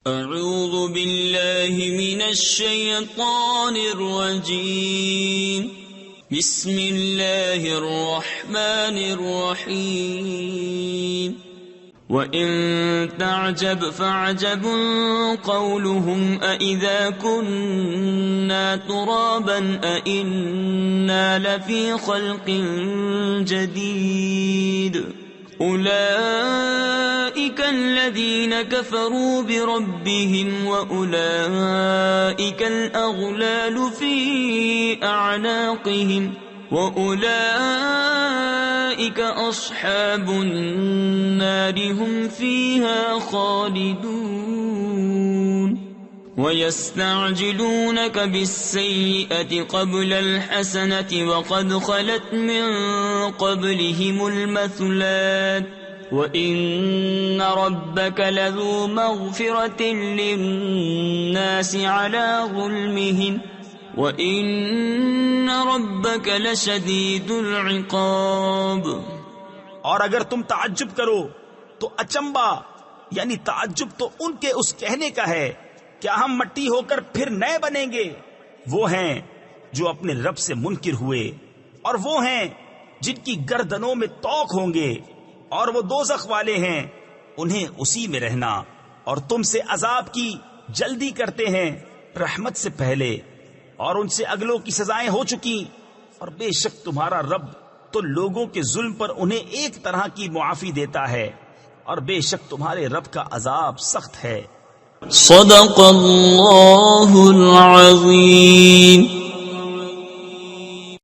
اعوذ باللہ من الشیطان الرجیم بسم اللہ الرحمن الرحیم وَإِن تَعْجَبْ فَعَجَبٌ قَوْلُهُمْ أَإِذَا كُنَّا تُرَابًا أَإِنَّا لَفِي خَلْقٍ جَدِيدٍ أُولَئِكَ الَّذِينَ كَفَرُوا بِرَبِّهِمْ وَأُولَئِكَ الْأَغْلَالُ فِي أَعْنَاقِهِمْ وَأُولَئِكَ أَصْحَابُ النَّارِ هُمْ فِيهَا خَالِدُونَ وَيَسْتَعْجِلُونَكَ بِالسَّيِّئَةِ قَبْلَ الْحَسَنَةِ وَقَدْ خَلَتْ مِنْ قَبْلِهِمُ الْمَثُلَاتُ وَإِنَّ رَبَّكَ لَذُو مَغْفِرَةٍ لِلنَّاسِ عَلَى ظُلْمِهِمْ وَإِنَّ رَبَّكَ لَشَدِيدُ الْعِقَابِ۔ اور اگر تم تعجب کرو تو اچنبا یعنی تعجب تو ان کے اس کہنے کا ہے کیا ہم مٹی ہو کر پھر نئے بنیں گے؟ وہ ہیں جو اپنے رب سے منکر ہوئے، اور وہ ہیں جن کی گردنوں میں توق ہوں گے، اور وہ دوزخ والے ہیں، انہیں اسی میں رہنا، اور تم سے عذاب کی جلدی کرتے ہیں رحمت سے پہلے، اور ان سے اگلوں کی سزائیں ہو چکی، اور بے شک تمہارا رب تو لوگوں کے ظلم پر انہیں ایک طرح کی معافی دیتا ہے، اور بے شک تمہارے رب کا عذاب سخت ہے۔ صدق اللہ العظیم۔